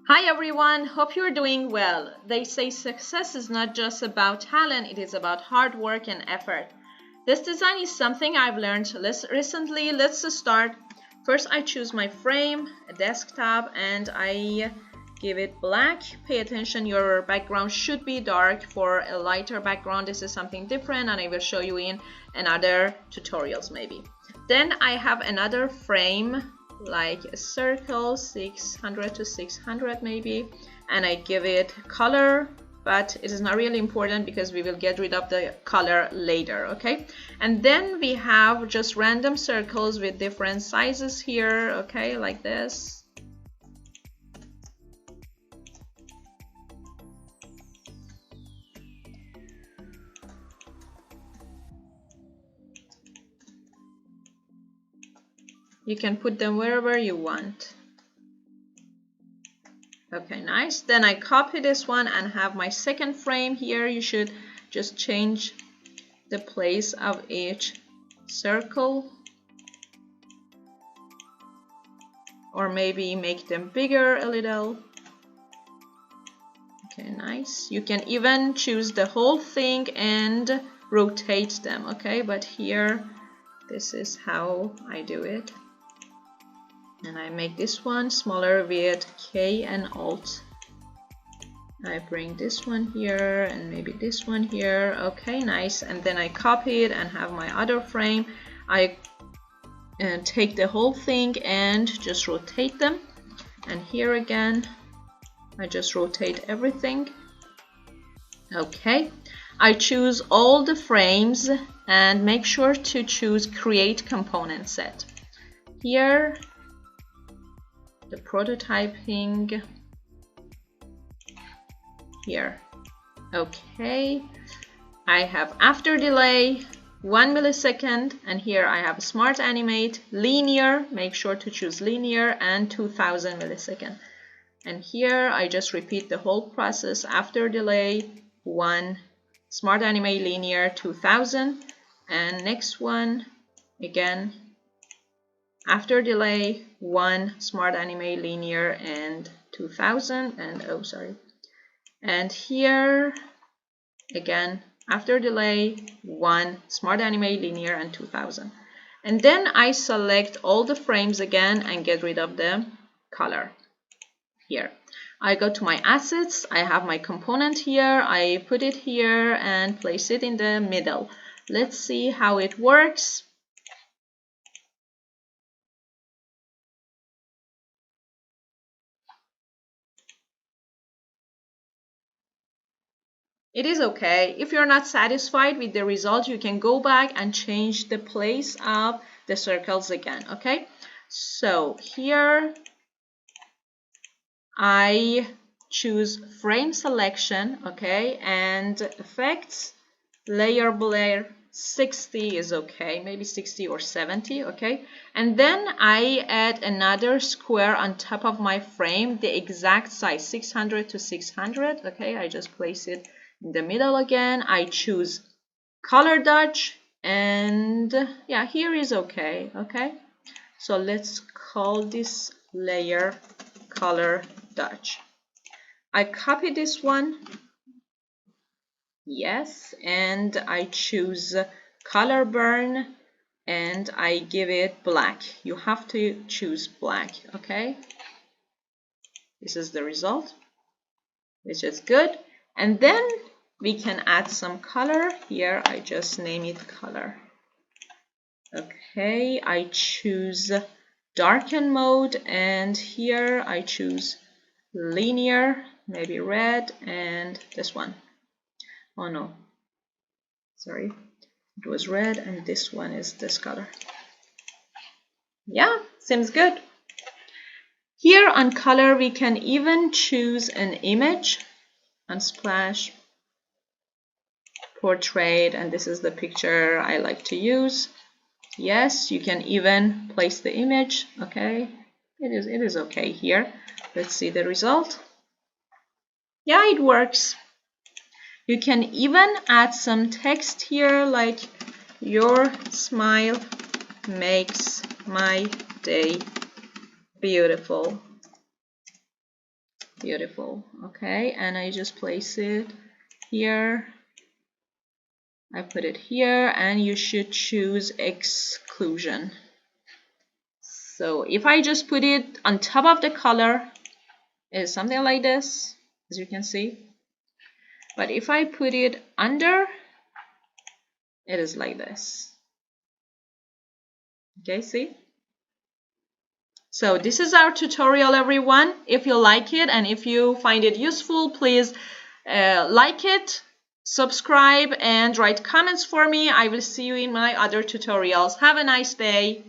Hi everyone, hope you're doing well. They say success is not just about talent, it is about hard work and effort. This design is something I've learned recently. Let's start. First I choose my frame, a desktop, and I give it black. Pay attention, your background should be dark. For a lighter background, this is something different and I will show you in another tutorials maybe. Then I have another frame, like a circle, 600 to 600 maybe, and I give it color, but it is not really important because we will get rid of the color later, okay? And then we have just random circles with different sizes here, okay, like this. You can put them wherever you want. Okay, nice. Then I copy this one and have my second frame here. You should just change the place of each circle, or maybe make them bigger a little. Okay, nice. You can even choose the whole thing and rotate them, okay? But here, this is how I do it. And I make this one smaller with K and Alt. I bring this one here and maybe this one here. Okay, nice. And then I copy it and have my other frame. I take the whole thing and just rotate them. And here again, I just rotate everything. Okay, I choose all the frames and make sure to choose Create Component Set. Here, the prototyping here. Okay, I have after delay 1 millisecond, and here I have smart animate linear. Make sure to choose linear, and 2000 millisecond. And here I just repeat the whole process. After delay 1, smart animate linear 2000, and next one again. After delay 1, smart animate linear and 2000, and oh sorry, and here again after delay 1, smart animate linear and 2000. And then I select all the frames again and get rid of the color. Here I go to my assets, I have my component here, I put it here and place it in the middle. Let's see how it works. It is okay. If you're not satisfied with the result, you can go back and change the place of the circles again, okay? So here I choose frame selection, okay, and effects, layer blur 60 is okay, maybe 60 or 70, okay? And then I add another square on top of my frame, the exact size, 600 to 600, okay? I just place it in the middle again. I choose color dodge, and yeah, here is okay, okay? So let's call this layer color dodge. I copy this one, yes, and I choose color burn and I give it black. You have to choose black, okay? This is the result, which is good. And then we can add some color. Here I just name it color. Okay, I choose darken mode, and here I choose linear, maybe red, and this one. Oh no, sorry, it was red and this one is this color. Yeah, seems good. Here on color we can even choose an image on splash, portrait, and this is the picture I like to use. Yes, you can even place the image. Okay, it is okay here. Let's see the result. Yeah, it works. You can even add some text here, like your smile makes my day beautiful. Beautiful. Okay, and I just place it here. I put it here, and you should choose exclusion. So if I just put it on top of the color, it's something like this, as you can see. But if I put it under, it is like this. Okay, see? So this is our tutorial, everyone. If you like it and if you find it useful, please like it, subscribe, and write comments for me. I will see you in my other tutorials. Have a nice day.